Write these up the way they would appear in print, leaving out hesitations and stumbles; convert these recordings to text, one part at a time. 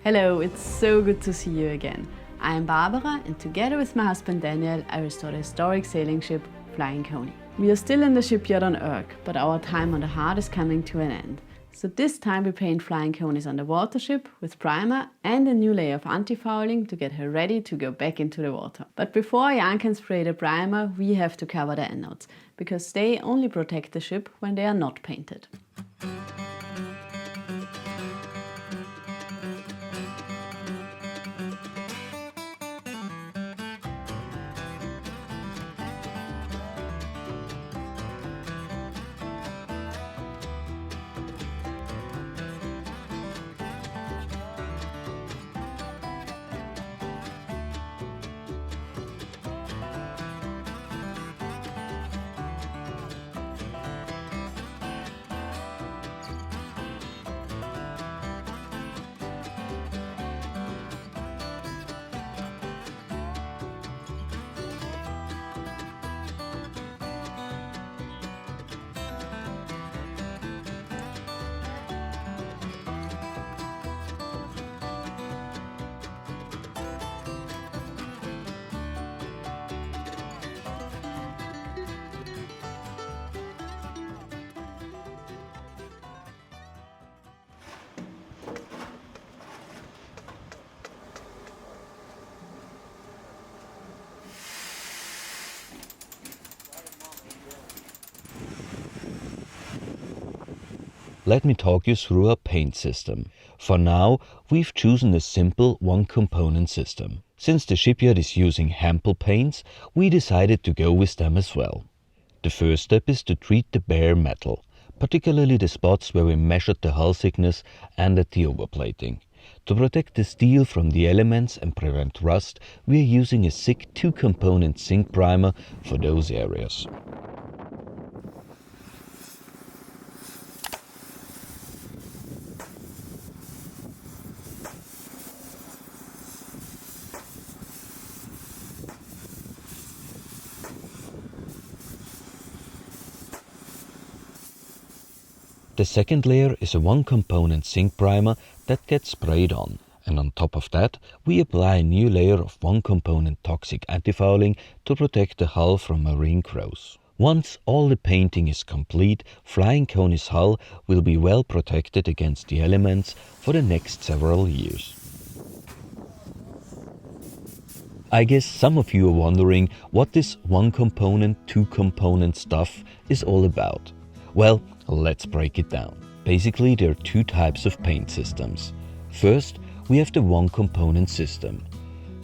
Hello, it's so good to see you again. I am Barbara and together with my husband Daniel, I restored the historic sailing ship Flying Coney. We are still in the shipyard on Urk, but our time on the Heart is coming to an end. So this time we paint Flying Coney's underwater ship with primer and a new layer of antifouling to get her ready to go back into the water. But before Jan can spray the primer, we have to cover the endnotes, because they only protect the ship when they are not painted. Let me talk you through our paint system. For now, we've chosen a simple one-component system. Since the shipyard is using Hempel paints, we decided to go with them as well. The first step is to treat the bare metal, particularly the spots where we measured the hull thickness and at the overplating. To protect the steel from the elements and prevent rust, we are using a thick two-component zinc primer for those areas. The second layer is a one-component zinc primer that gets sprayed on, and on top of that we apply a new layer of one-component toxic antifouling to protect the hull from marine crows. Once all the painting is complete, Flying Coney's hull will be well protected against the elements for the next several years. I guess some of you are wondering what this one-component, two-component stuff is all about. Well, let's break it down. Basically, there are two types of paint systems. First, we have the one-component system.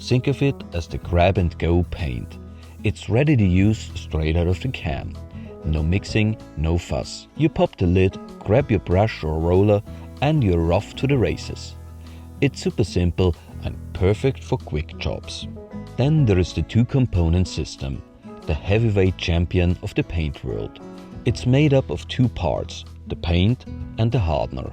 Think of it as the grab-and-go paint. It's ready to use straight out of the can. No mixing, no fuss. You pop the lid, grab your brush or roller, and you're off to the races. It's super simple and perfect for quick jobs. Then there is the two-component system, the heavyweight champion of the paint world. It's made up of two parts, the paint and the hardener.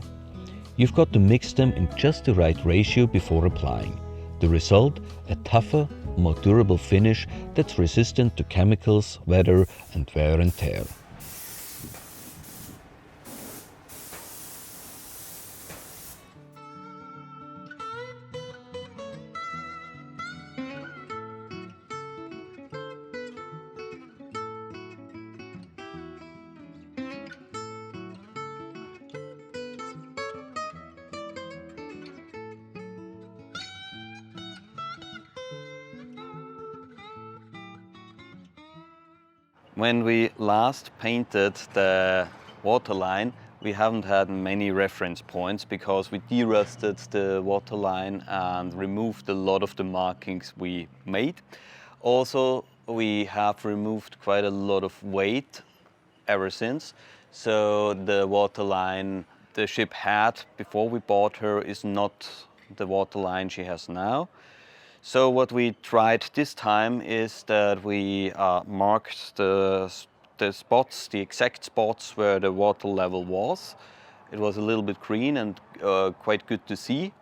You've got to mix them in just the right ratio before applying. The result, a tougher, more durable finish that's resistant to chemicals, weather and wear and tear. When we last painted the waterline, we haven't had many reference points because we de-rusted the waterline and removed a lot of the markings we made. Also, we have removed quite a lot of weight ever since. So the waterline the ship had before we bought her is not the waterline she has now. So what we tried this time is that we marked the spots, the exact spots where the water level was. It was a little bit green and quite good to see.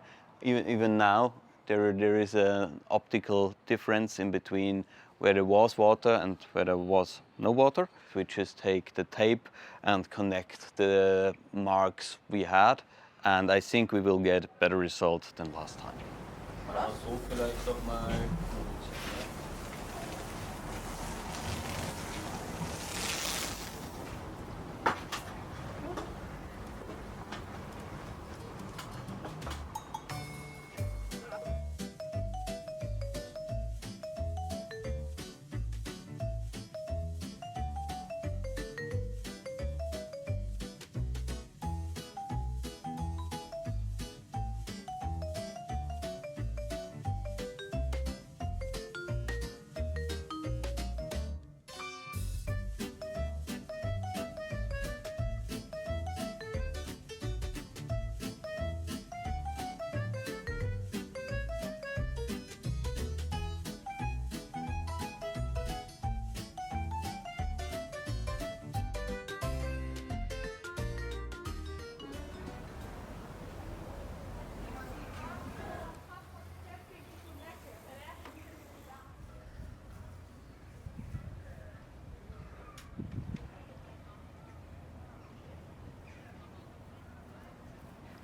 Even now there is an optical difference in between where there was water and where there was no water. We just take the tape and connect the marks we had. and I think we will get better results than last time.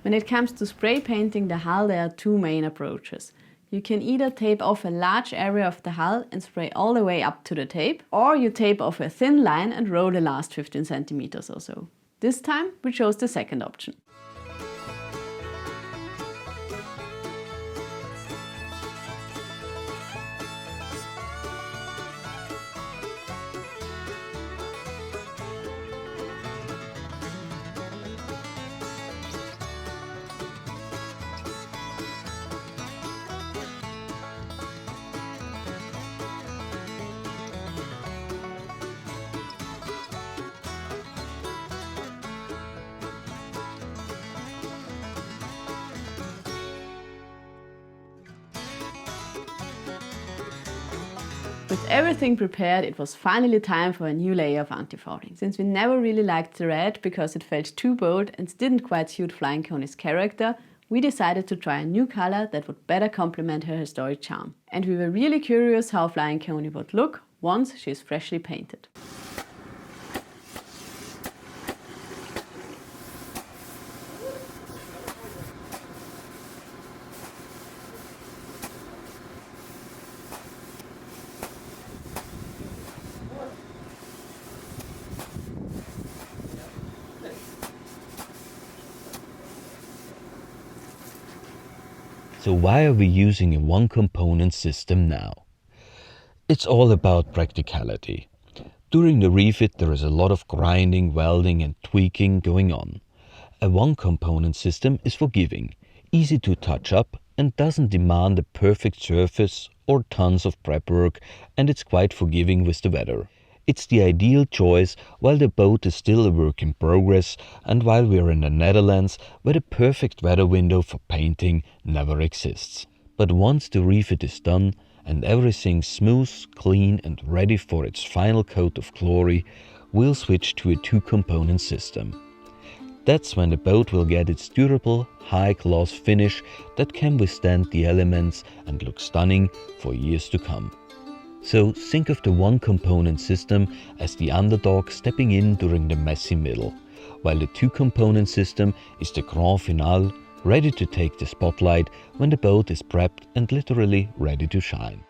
When it comes to spray painting the hull, there are two main approaches. You can either tape off a large area of the hull and spray all the way up to the tape, or you tape off a thin line and roll the last 15 centimeters or so. This time we chose the second option. With everything prepared, it was finally time for a new layer of antifouling. Since we never really liked the red because it felt too bold and didn't quite suit Flying Coney's character, we decided to try a new color that would better complement her historic charm. And we were really curious how Flying Coney would look once she is freshly painted. So why are we using a one-component system now? It's all about practicality. During the refit there is a lot of grinding, welding and tweaking going on. A one-component system is forgiving, easy to touch up and doesn't demand a perfect surface or tons of prep work, and it's quite forgiving with the weather. It's the ideal choice while the boat is still a work in progress and while we're in the Netherlands where the perfect weather window for painting never exists. But once the refit is done and everything's smooth, clean and ready for its final coat of glory, we'll switch to a two-component system. That's when the boat will get its durable, high-gloss finish that can withstand the elements and look stunning for years to come. So think of the one-component system as the underdog stepping in during the messy middle, while the two-component system is the grand finale, ready to take the spotlight when the boat is prepped and literally ready to shine.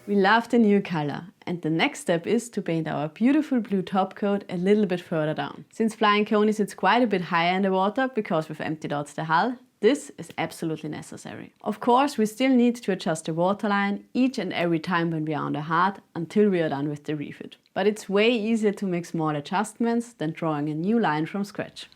We love the new color, and the next step is to paint our beautiful blue top coat a little bit further down. Since Flying Coney sits quite a bit higher in the water because we've emptied out the hull, this is absolutely necessary. Of course, we still need to adjust the waterline each and every time when we are on the hard until we are done with the refit. But it's way easier to make small adjustments than drawing a new line from scratch.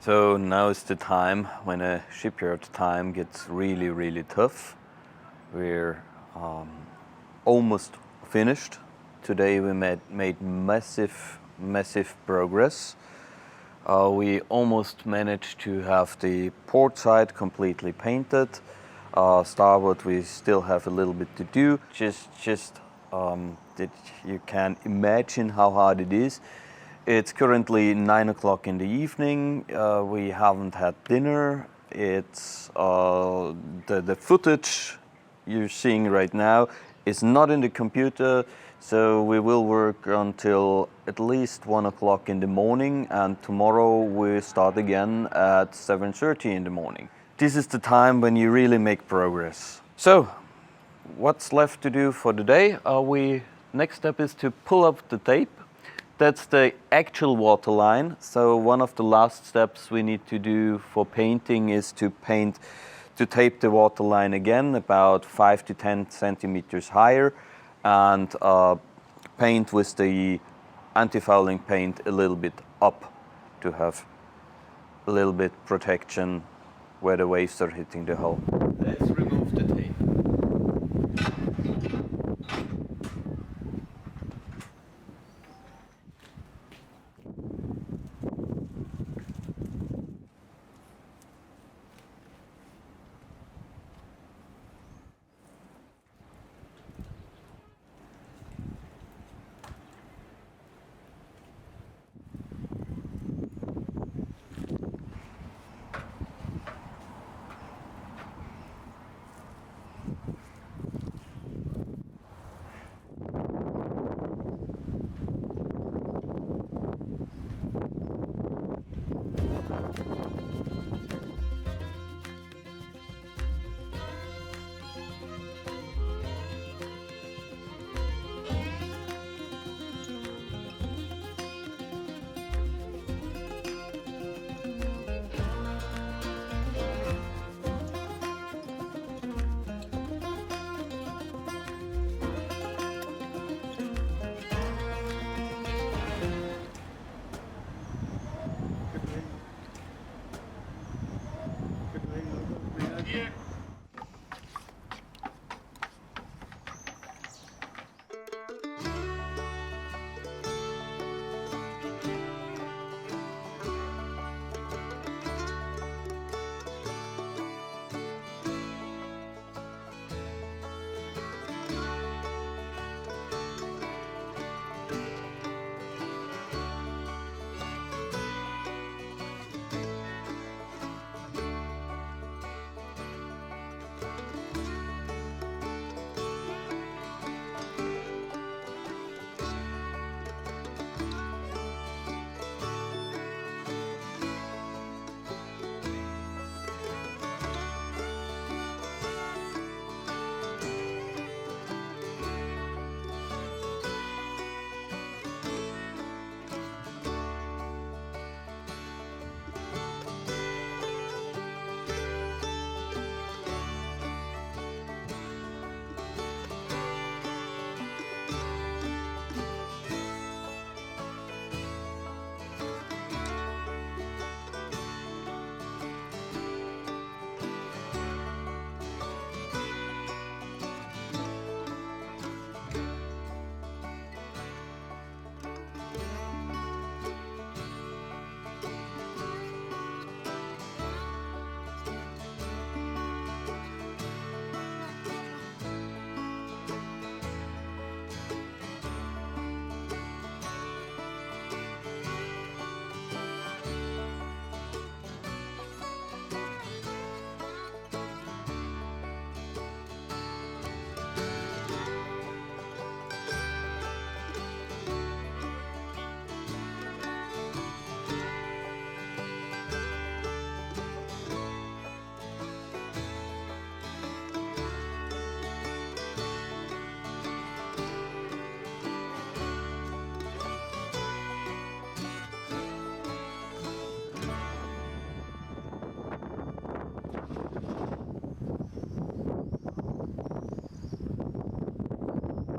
So now is the time when a shipyard time gets really, really tough. We're almost finished. Today we made massive progress. We almost managed to have the port side completely painted. Starboard we still have a little bit to do. Just that you can imagine how hard it is. It's currently 9 o'clock in the evening. We haven't had dinner. It's the footage you're seeing right now is not in the computer, so we will work until at least 1 o'clock in the morning, and tomorrow we start again at 7:30 in the morning. This is the time when you really make progress. So, what's left to do for the day? Next step is to pull up the tape. That's the actual waterline. So one of the last steps we need to do for painting is to tape the waterline again about 5 to 10 centimeters higher, and paint with the antifouling paint a little bit up to have a little bit protection where the waves are hitting the hull. Let's remove the tape.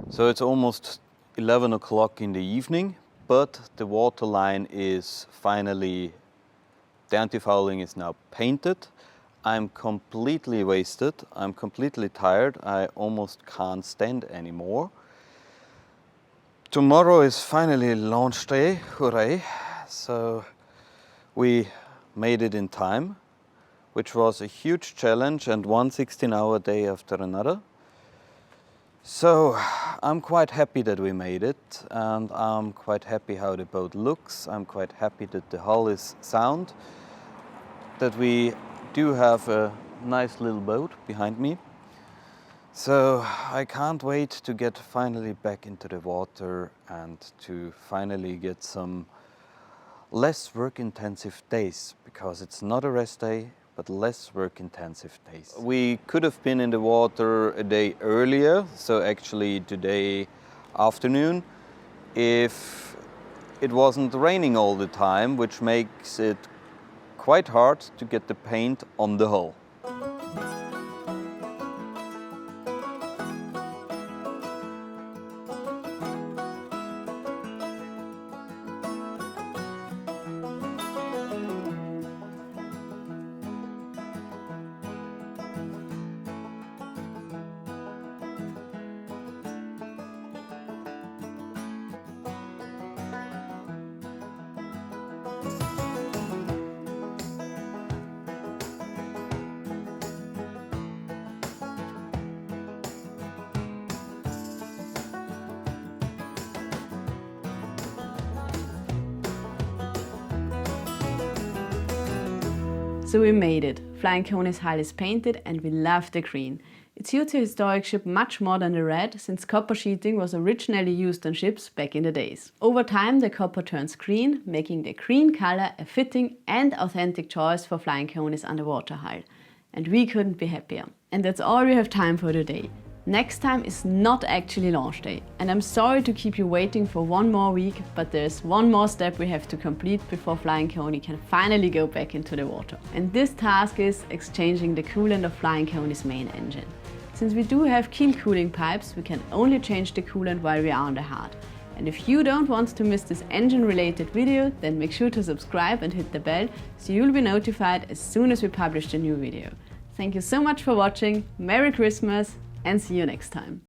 So it's almost 11 o'clock in the evening, but the waterline is finally The antifouling is now painted. I'm completely wasted. I'm completely tired. I almost can't stand anymore. Tomorrow is finally launch day, hooray! So we made it in time, which was a huge challenge, and one 16-hour day after another. So I'm quite happy that we made it, and I'm quite happy how the boat looks. I'm quite happy that the hull is sound, that we do have a nice little boat behind me. So I can't wait to get finally back into the water and to finally get some less work-intensive days, because it's not a rest day, but less work-intensive days. We could have been in the water a day earlier, so actually today afternoon, if it wasn't raining all the time, which makes it quite hard to get the paint on the hull. So we made it. Flying Coney's hull is painted and we love the green. It suits a historic ship much more than the red, since copper sheeting was originally used on ships back in the days. Over time the copper turns green, making the green color a fitting and authentic choice for Flying Coney's underwater hull. And we couldn't be happier. And that's all we have time for today. Next time is not actually launch day, and I'm sorry to keep you waiting for one more week, but there's one more step we have to complete before Flying Coney can finally go back into the water. And this task is exchanging the coolant of Flying Coney's main engine. Since we do have keel cooling pipes, we can only change the coolant while we are on the hard. And if you don't want to miss this engine related video, then make sure to subscribe and hit the bell so you'll be notified as soon as we publish the new video. Thank you so much for watching, Merry Christmas, and see you next time.